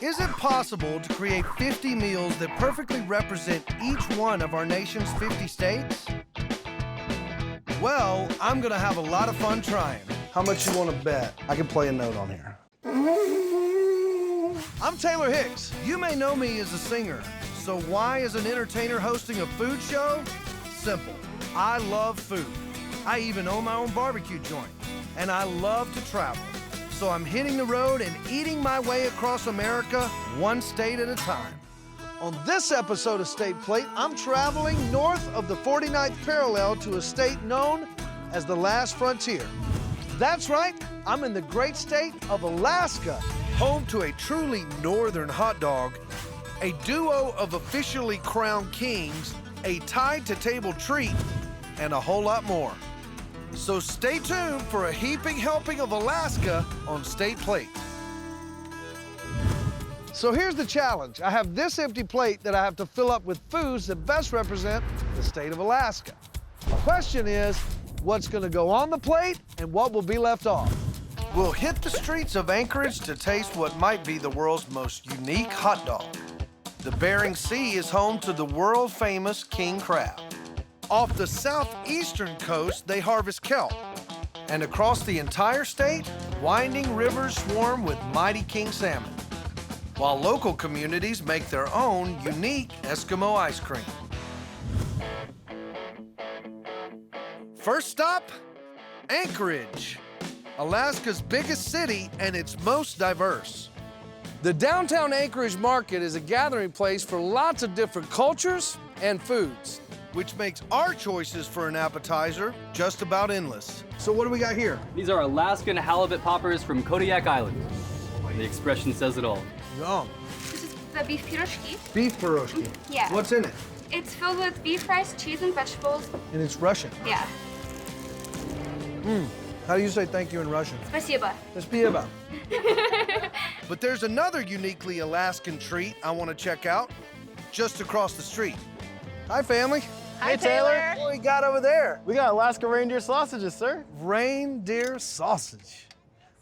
Is it possible to create 50 meals that perfectly represent each one of our nation's 50 states? Well, I'm gonna have a lot of fun trying. How much you wanna bet? I can play a note on here. I'm Taylor Hicks. You may know me as a singer. So why is an entertainer hosting a food show? Simple. I love food. I even own my own barbecue joint. And I love to travel. So I'm hitting the road and eating my way across America, one state at a time. On this episode of State Plate, I'm traveling north of the 49th parallel to a state known as the Last Frontier. That's right, I'm in the great state of Alaska, home to a truly northern hot dog, a duo of officially crowned kings, a tied-to-table treat, and a whole lot more. So stay tuned for a heaping helping of Alaska on State Plate. So here's the challenge. I have this empty plate that I have to fill up with foods that best represent the state of Alaska. The question is, what's gonna go on the plate and what will be left off? We'll hit the streets of Anchorage to taste what might be the world's most unique hot dog. The Bering Sea is home to the world-famous king crab. Off the southeastern coast, they harvest kelp. And across the entire state, winding rivers swarm with mighty king salmon, while local communities make their own unique Eskimo ice cream. First stop, Anchorage, Alaska's biggest city and its most diverse. The downtown Anchorage market is a gathering place for lots of different cultures and foods, which makes our choices for an appetizer just about endless. So what do we got here? These are Alaskan halibut poppers from Kodiak Island. The expression says it all. Yum. This is the beef pierogi. Beef pierogi. Yeah. What's in it? It's filled with beef, rice, cheese, and vegetables. And it's Russian. Yeah. How do you say thank you in Russian? Спасибо. Спасибо. But there's another uniquely Alaskan treat I want to check out just across the street. Hi, family. Hi, Taylor. What we got over there? We got Alaska reindeer sausages, sir. Reindeer sausage.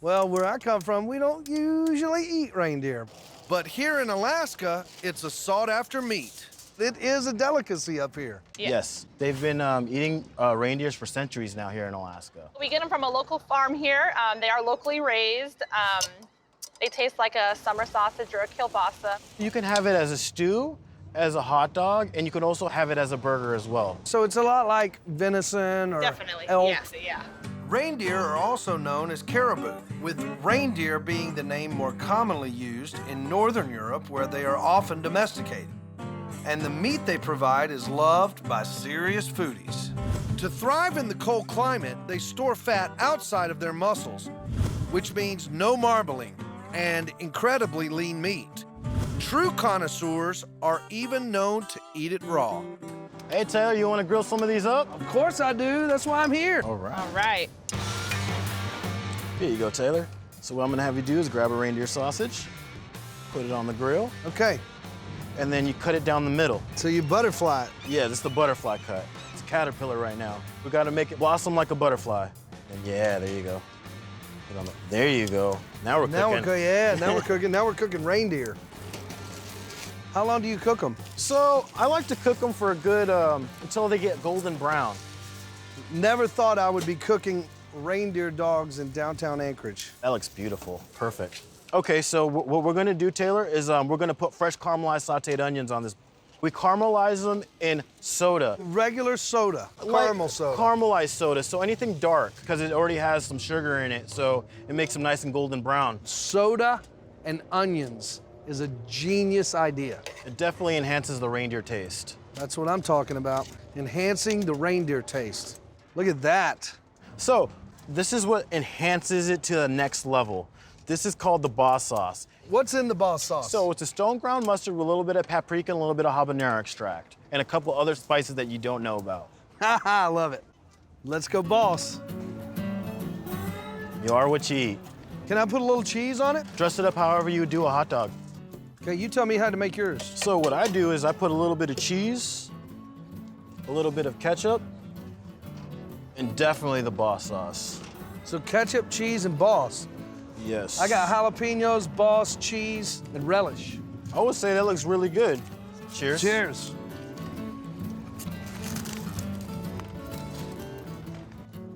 Well, where I come from, we don't usually eat reindeer. But here in Alaska, it's a sought-after meat. It is a delicacy up here. Yes. They've been eating reindeers for centuries now here in Alaska. We get them from a local farm here. They are locally raised. They taste like a summer sausage or a kielbasa. You can have it as a stew, as a hot dog, and you can also have it as a burger as well. So it's a lot like venison or Definitely, elk. yes, yeah. Reindeer are also known as caribou, with reindeer being the name more commonly used in Northern Europe, where they are often domesticated. And the meat they provide is loved by serious foodies. To thrive in the cold climate, they store fat outside of their muscles, which means no marbling and incredibly lean meat. True connoisseurs are even known to eat it raw. Hey, Taylor, you want to grill some of these up? Of course I do, that's why I'm here. All right. All right. Here you go, Taylor. So what I'm going to have you do is grab a reindeer sausage, put it on the grill, Okay, and then you cut it down the middle. so you butterfly it. Yeah, this is the butterfly cut. It's a caterpillar right now. We got to make it blossom like a butterfly. And yeah, there you go. Put it on the- There you go. Now we're cooking. Now we're cooking, yeah, now we're cooking. Now we're cooking reindeer. How long do you cook them? So I like to cook them for a good, until they get golden brown. Never thought I would be cooking reindeer dogs in downtown Anchorage. That looks beautiful. Perfect. Okay, so what we're gonna do, Taylor, is we're gonna put fresh caramelized sauteed onions on this. We caramelize them in soda. Regular soda, caramel soda. Caramelized soda, so anything dark, because it already has some sugar in it, so it makes them nice and golden brown. Soda and onions is a genius idea. It definitely enhances the reindeer taste. That's what I'm talking about, enhancing the reindeer taste. Look at that. So this is what enhances it to the next level. This is called the boss sauce. What's in the boss sauce? So it's a stone ground mustard with a little bit of paprika and a little bit of habanero extract, and a couple other spices that you don't know about. Haha, I love it. Let's go, boss. You are what you eat. Can I put a little cheese on it? Dress it up however you would do a hot dog. Okay, you tell me how to make yours. So what I do is I put a little bit of cheese, a little bit of ketchup, and definitely the boss sauce. So ketchup, cheese, and boss. Yes. I got jalapenos, boss, cheese, and relish. I would say that looks really good. Cheers. Cheers.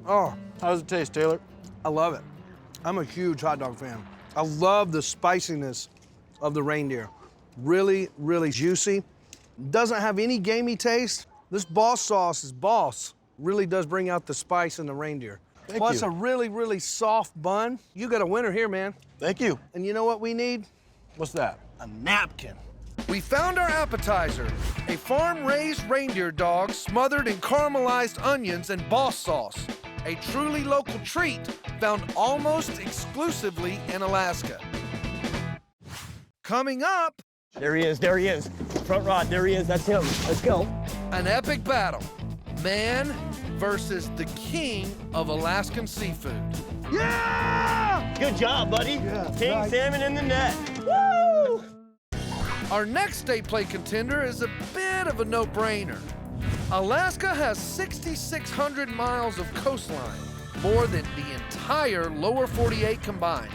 Oh, How does it taste, Taylor? I love it. I'm a huge hot dog fan. I love the spiciness of the reindeer. Really, really juicy. Doesn't have any gamey taste. This boss sauce is boss. Really does bring out the spice in the reindeer. Thank Plus you. a really, really soft bun. You got a winner here, man. Thank you. And you know what we need? What's that? A napkin. We found our appetizer, a farm-raised reindeer dog smothered in caramelized onions and boss sauce. A truly local treat found almost exclusively in Alaska. Coming up, There he is, there he is. Front rod, there he is, that's him. Let's go. an epic battle. Man versus the king of Alaskan seafood. Yeah! Good job, buddy. Yeah, King nice. salmon in the net. Woo! Our next state play contender is a bit of a no-brainer. Alaska has 6,600 miles of coastline, more than the entire lower 48 combined.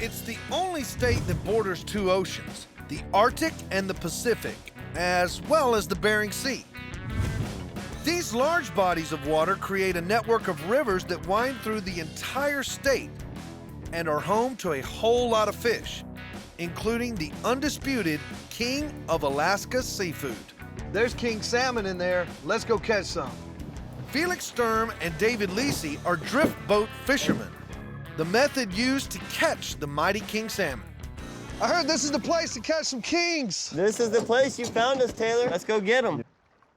It's the only state that borders two oceans, the Arctic and the Pacific, as well as the Bering Sea. These large bodies of water create a network of rivers that wind through the entire state and are home to a whole lot of fish, including the undisputed king of Alaska seafood. There's king salmon in there. Let's go catch some. Felix Sturm and David Lisi are drift boat fishermen, the method used to catch the mighty king salmon. I heard this is the place to catch some kings. This is the place you found us, Taylor. Let's go get him.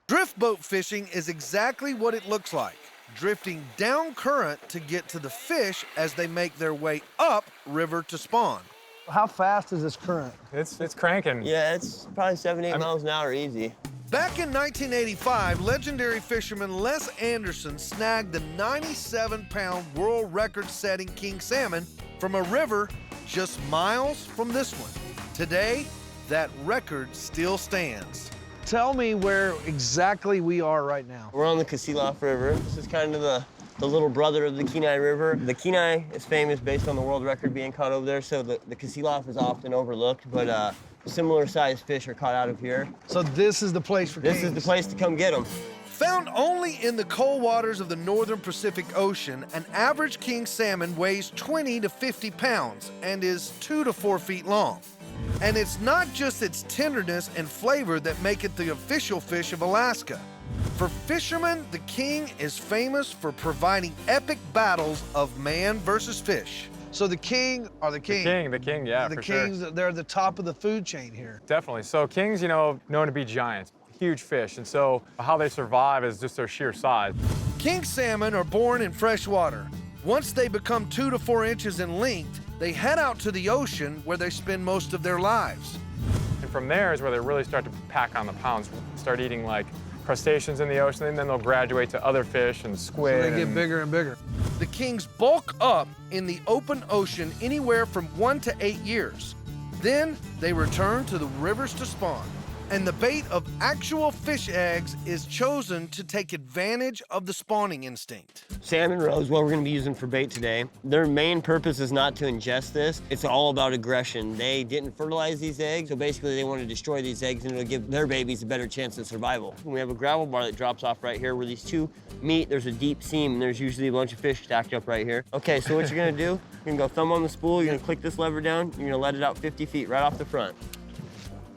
Drift boat fishing is exactly what it looks like, drifting down current to get to the fish as they make their way up river to spawn. How fast is this current? It's cranking. Yeah, it's probably 7, 8 miles an hour easy. Back in 1985, legendary fisherman Les Anderson snagged the 97-pound world record-setting king salmon from a river just miles from this one. Today, that record still stands. Tell me where exactly we are right now. We're on the Kasilof River. This is kind of the little brother of the Kenai River. The Kenai is famous based on the world record being caught over there, so the Kasilof is often overlooked, but similar sized fish are caught out of here. So this is the place for This kings. is the place to come get them. Found only in the cold waters of the northern Pacific Ocean, an average king salmon weighs 20 to 50 pounds and is 2 to 4 feet long. And it's not just its tenderness and flavor that make it the official fish of Alaska. For fishermen, the king is famous for providing epic battles of man versus fish. So the king are the king. The king, yeah, The for sure. kings, they're the top of the food chain here. Definitely. So kings, known to be giants, huge fish, and so how they survive is just their sheer size. King salmon are born in fresh water. Once they become 2 to 4 inches in length, they head out to the ocean where they spend most of their lives. And from there is where they really start to pack on the pounds, start eating like crustaceans in the ocean, and then they'll graduate to other fish and squid. They get and- bigger and bigger. The kings bulk up in the open ocean anywhere from 1 to 8 years. Then they return to the rivers to spawn. And the bait of actual fish eggs is chosen to take advantage of the spawning instinct. Salmon roe is what we're gonna be using for bait today. Their main purpose is not to ingest this. It's all about aggression. They didn't fertilize these eggs, so basically they want to destroy these eggs and it'll give their babies a better chance of survival. We have a gravel bar that drops off right here where these two meet. There's a deep seam and there's usually a bunch of fish stacked up right here. Okay, so what you're gonna do, you're gonna go thumb on the spool, you're gonna click this lever down, you're gonna let it out 50 feet right off the front.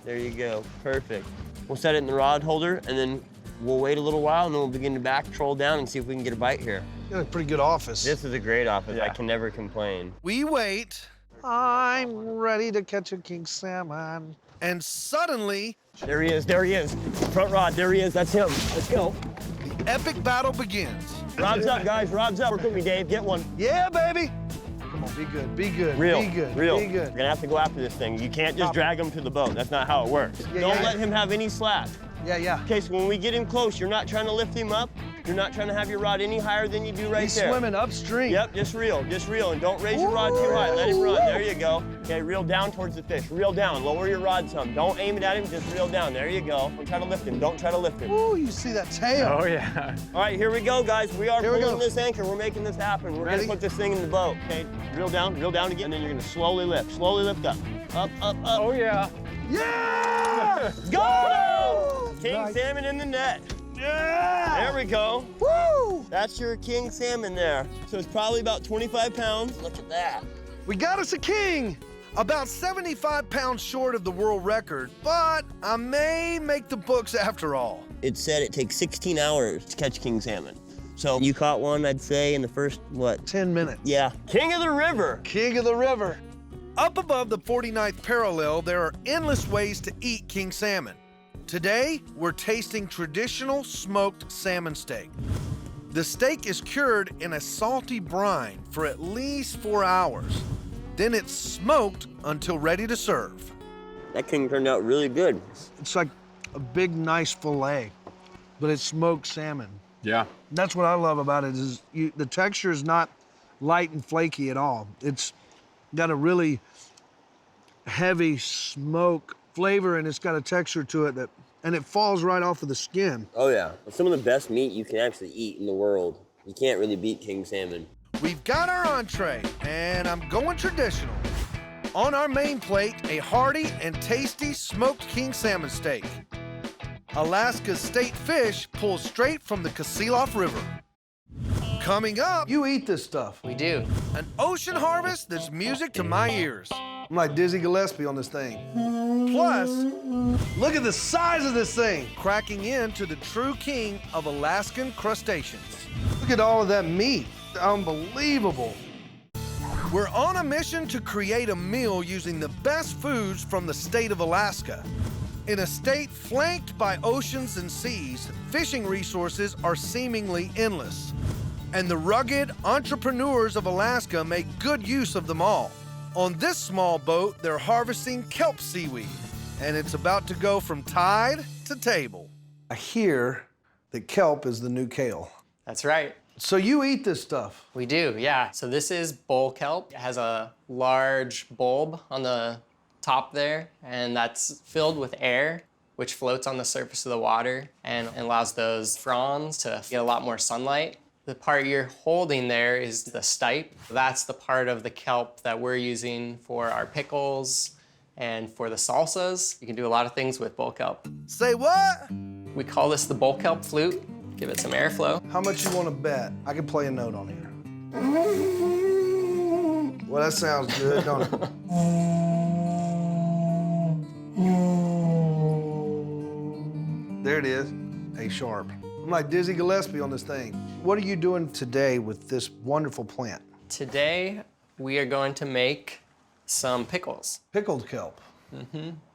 There you go, perfect. We'll set it in the rod holder and then we'll wait a little while and then we'll begin to back troll down and see if we can get a bite here. You got a pretty good office. This is a great office, I Yeah. can never complain. We wait. I'm ready to catch a king salmon. And suddenly, There he is, there he is. Front rod, there he is, that's him. Let's go. the epic battle begins. Rod's up, guys, rod's up. Work with me, Dave, get one. Yeah, baby. Come on, be good, be good, Real, be good, real. be good. We're gonna have to go after this thing. You can't just drag him to the boat. That's not how it works. Yeah, Don't yeah, let yeah. him have any slack. Yeah, yeah. Okay, so when we get him close, you're not trying to lift him up. You're not trying to have your rod any higher than you do right He's there. swimming upstream. Yep, just reel, and don't raise your rod too high. Let him run, there you go. Okay, reel down towards the fish, reel down, lower your rod some. Don't aim it at him, just reel down, there you go. Don't try to lift him, don't try to lift him. Ooh, you see that tail. Oh, yeah. All right, here we go, guys. We are Here we pulling go. this anchor, we're making this happen. We're Ready? gonna put this thing in the boat, okay? Reel down again, and then you're gonna slowly lift up. Up, up. Oh, yeah. Yeah! Go! King Nice. salmon in the net. Yeah! There we go. Woo! That's your king salmon there. So it's probably about 25 pounds. Look at that. We got us a king! About 75 pounds short of the world record, but I may make the books after all. It said it takes 16 hours to catch king salmon. So you caught one, I'd say, in the first, what? 10 minutes. Yeah. King of the river. King of the river. Up above the 49th parallel, there are endless ways to eat king salmon. Today, we're tasting traditional smoked salmon steak. The steak is cured in a salty brine for at least 4 hours. Then it's smoked until ready to serve. That king turned out really good. It's like a big, nice fillet, but it's smoked salmon. Yeah. That's what I love about it is the texture is not light and flaky at all. It's got a really heavy smoke flavor and it's got a texture to it and it falls right off of the skin. Oh, yeah. Some of the best meat you can actually eat in the world. You can't really beat king salmon. We've got our entree, and I'm going traditional. On our main plate, a hearty and tasty smoked king salmon steak. Alaska's state fish pulls straight from the Kasilof River. Coming up, you eat this stuff. We do. An ocean harvest that's music to my ears. I'm like Dizzy Gillespie on this thing. Plus, look at the size of this thing. Cracking into the true king of Alaskan crustaceans. Look at all of that meat. Unbelievable. We're on a mission to create a meal using the best foods from the state of Alaska. In a state flanked by oceans and seas, fishing resources are seemingly endless. And the rugged entrepreneurs of Alaska make good use of them all. On this small boat, they're harvesting kelp seaweed, and it's about to go from tide to table. I hear that kelp is the new kale. That's right. So you eat this stuff? We do, yeah. So this is bull kelp. It has a large bulb on the top there, and that's filled with air, which floats on the surface of the water and allows those fronds to get a lot more sunlight. The part you're holding there is the stipe. That's the part of the kelp that we're using for our pickles and for the salsas. You can do a lot of things with bull kelp. Say what? We call this the bull kelp flute. Give it some airflow. How much you want to bet? I can play a note on here. Well, that sounds good, don't it? There it is, A sharp. I'm like Dizzy Gillespie on this thing. What are you doing today with this wonderful plant? Today, we are going to make some pickles. Pickled kelp.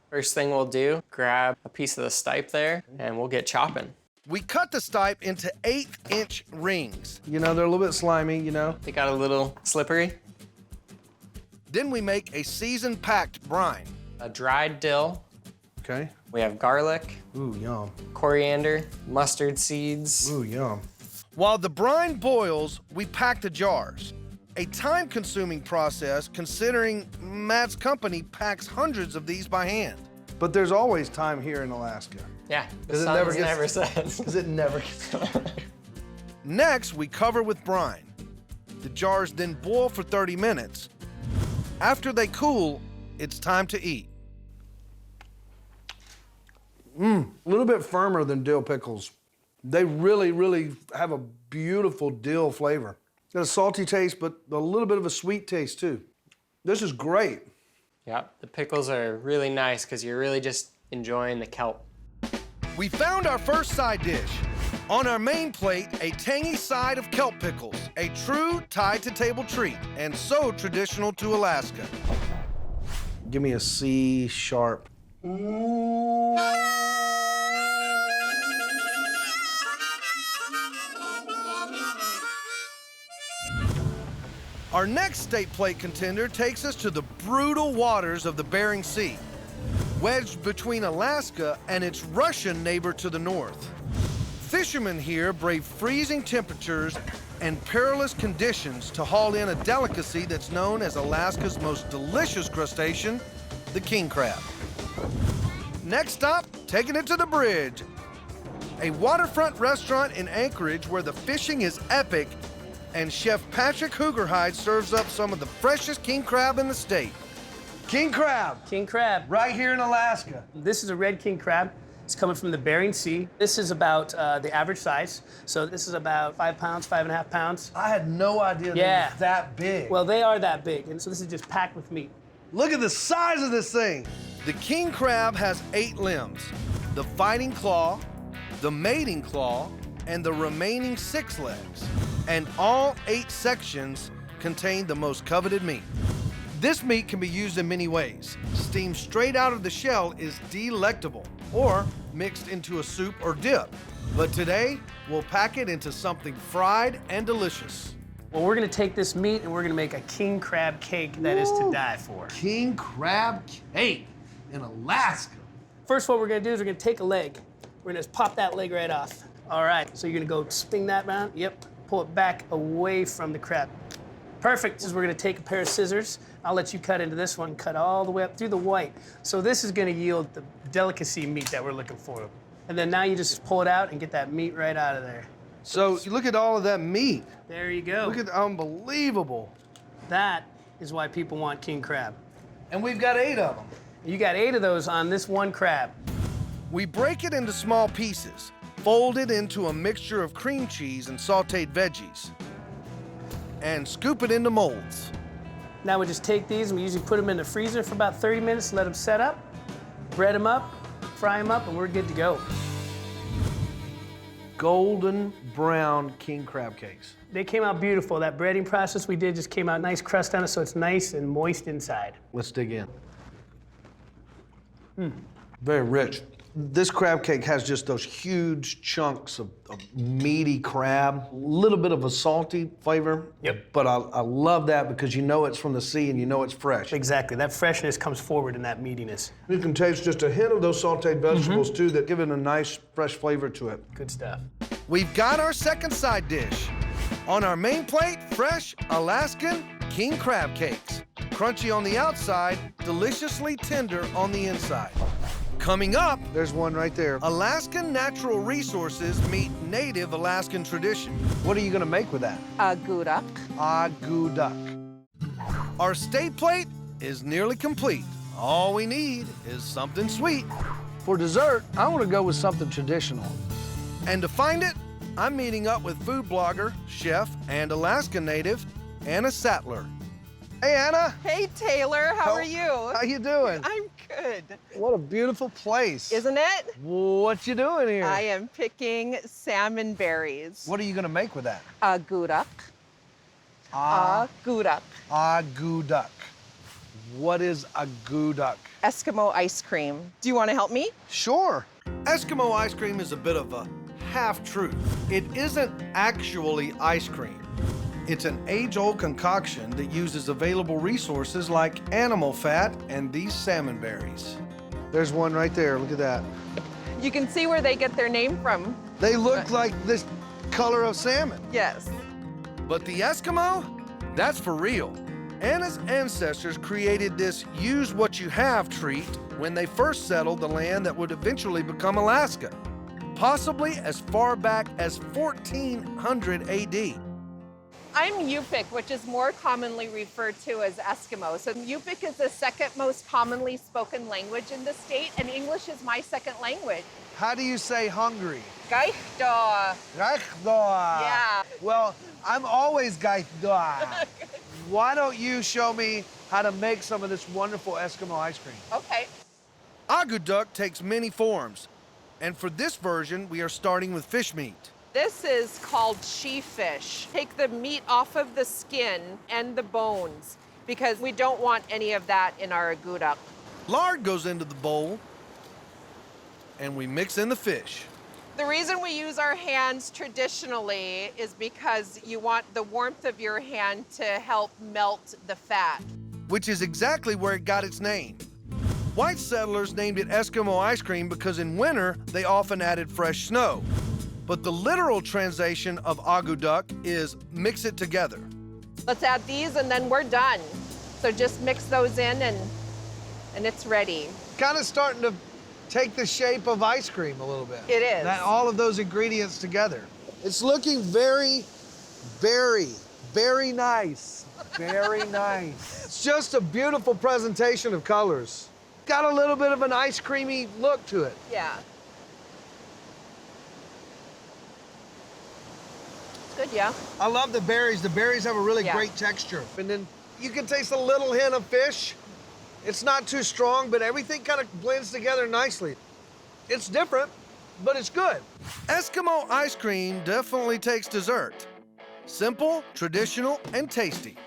First thing we'll do, grab a piece of the stipe there, and we'll get chopping. We cut the stipe into 1/8-inch rings. You know, they're a little bit slimy, you know. They got a little slippery. Then we make a season-packed brine. A dried dill. Okay. We have garlic, Ooh, yum. coriander, mustard seeds. Ooh, yum. While the brine boils, we pack the jars. A time-consuming process considering Matt's company packs hundreds of these by hand. But there's always time here in Alaska. Yeah, the 'Cause it sun never never gets- sets. Because it never gets done. Next, we cover with brine. The jars then boil for 30 minutes. After they cool, it's time to eat. A little bit firmer than dill pickles. They really, really have a beautiful dill flavor. Got a salty taste, but a little bit of a sweet taste too. This is great. Yeah, the pickles are really nice because you're really just enjoying the kelp. We found our first side dish. On our main plate, a tangy side of kelp pickles, a true tide-to-table treat, and so traditional to Alaska. Give me a C sharp. Our next state plate contender takes us to the brutal waters of the Bering Sea, wedged between Alaska and its Russian neighbor to the north. Fishermen here brave freezing temperatures and perilous conditions to haul in a delicacy that's known as Alaska's most delicious crustacean, the king crab. Next stop, taking it to the bridge. A waterfront restaurant in Anchorage where the fishing is epic, and Chef Patrick Hoogerhide serves up some of the freshest king crab in the state. King crab, King crab. right here in Alaska. This is a red king crab. It's coming from the Bering Sea. This is about the average size. So this is about 5 pounds, 5.5 pounds. I had no idea they Yeah. were that big. Well, they are that big, and so this is just packed with meat. Look at the size of this thing. The king crab has 8 limbs: the fighting claw, the mating claw, and the remaining 6 legs. And all 8 sections contain the most coveted meat. This meat can be used in many ways. Steamed straight out of the shell is delectable, or mixed into a soup or dip. But today, we'll pack it into something fried and delicious. Well, we're gonna take this meat and we're gonna make a king crab cake that is to die for. King crab cake in Alaska. First, what we're gonna do is we're gonna take a leg. We're gonna just pop that leg right off. All right, so you're gonna go spin that around. Yep, pull it back away from the crab. Perfect. We're gonna take a pair of scissors. I'll let you cut into this one, cut all the way up through the white. So this is gonna yield the delicacy meat that we're looking for. And then now you just pull it out and get that meat right out of there. So you look at all of that meat. There you go. Look at unbelievable. That is why people want king crab. And we've got 8 of them. You got 8 of those on this one crab. We break it into small pieces, fold it into a mixture of cream cheese and sauteed veggies, and scoop it into molds. Now we just take these and we usually put them in the freezer for about 30 minutes, let them set up, bread them up, fry them up, and we're good to go. Golden brown king crab cakes. They came out beautiful. That breading process we did just came out nice crust on it, so it's nice and moist inside. Let's dig in. Very rich. This crab cake has just those huge chunks of meaty crab, a little bit of a salty flavor. Yep. But I love that because you know it's from the sea and you know it's fresh. Exactly. That freshness comes forward in that meatiness. You can taste just a hint of those sauteed vegetables too that give it a nice fresh flavor to it. Good stuff. We've got our second side dish. On our main plate, fresh Alaskan king crab cakes. Crunchy on the outside, deliciously tender on the inside. Coming up, there's one right there. Alaskan natural resources meet native Alaskan tradition. What are you gonna make with that? Agudak. Agudak. Our state plate is nearly complete. All we need is something sweet. For dessert, I want to go with something traditional. And to find it, I'm meeting up with food blogger, chef, and Alaska native, Anna Sattler. Hey, Anna. Hey, Taylor, how are you? How you doing? I'm good. What a beautiful place. Isn't it? What you doing here? I am picking salmon berries. What are you gonna make with that? Agudak. Agudak. Agudak. What is agudak? Eskimo ice cream. Do you want to help me? Sure. Eskimo ice cream is a bit of a half-truth. It isn't actually ice cream. It's an age-old concoction that uses available resources like animal fat and these salmon berries. There's one right there, look at that. You can see where they get their name from. They look like this color of salmon. Yes. But the Eskimo, that's for real. Anna's ancestors created this use what you have treat when they first settled the land that would eventually become Alaska, possibly as far back as 1400 AD. I'm Yupik, which is more commonly referred to as Eskimo. So Yupik is the second most commonly spoken language in the state, and English is my second language. How do you say hungry? Gaishda. Gaithdoa. Yeah. Well, I'm always gaithdoa. Why don't you show me how to make some of this wonderful Eskimo ice cream? Okay. Agudak takes many forms, and for this version, we are starting with fish meat. This is called she fish. Take the meat off of the skin and the bones because we don't want any of that in our agudak. Lard goes into the bowl, and we mix in the fish. The reason we use our hands traditionally is because you want the warmth of your hand to help melt the fat. Which is exactly where it got its name. White settlers named it Eskimo ice cream because in winter, they often added fresh snow. but the literal translation of aguduk is mix it together. Let's add these and then we're done. So just mix those in and it's ready. Kind of starting to take the shape of ice cream a little bit. It is. All of those ingredients together. It's looking very, very, very nice. Very nice. It's just a beautiful presentation of colors. Got a little bit of an ice creamy look to it. Yeah. Good, yeah. I love the berries. The berries have a really Yeah. great texture. And then you can taste a little hint of fish. It's not too strong, but everything kind of blends together nicely. It's different, but it's good. Eskimo ice cream definitely takes dessert. Simple, traditional, and tasty.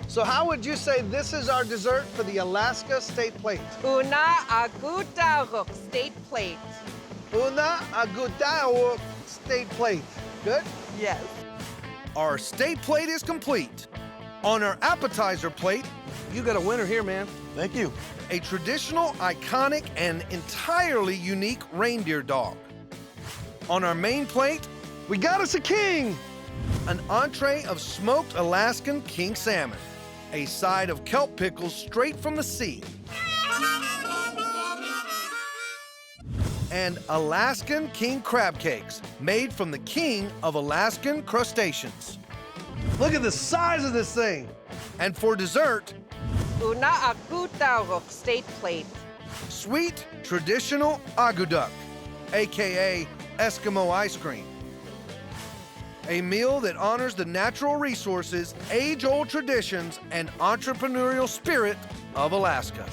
So how would you say this is our dessert for the Alaska State Plate? Una aguduk state plate. Una agudao State Plate. Good? Yes. Our state plate is complete. On our appetizer plate, you got a winner here, man. Thank you. A traditional, iconic, and entirely unique reindeer dog. On our main plate, we got us a king. An entree of smoked Alaskan king salmon. A side of kelp pickles straight from the sea. And Alaskan king crab cakes, made from the king of Alaskan crustaceans. Look at the size of this thing. And for dessert, Una aguduk state plate. sweet traditional aguduk, AKA Eskimo ice cream. A meal that honors the natural resources, age-old traditions, and entrepreneurial spirit of Alaska.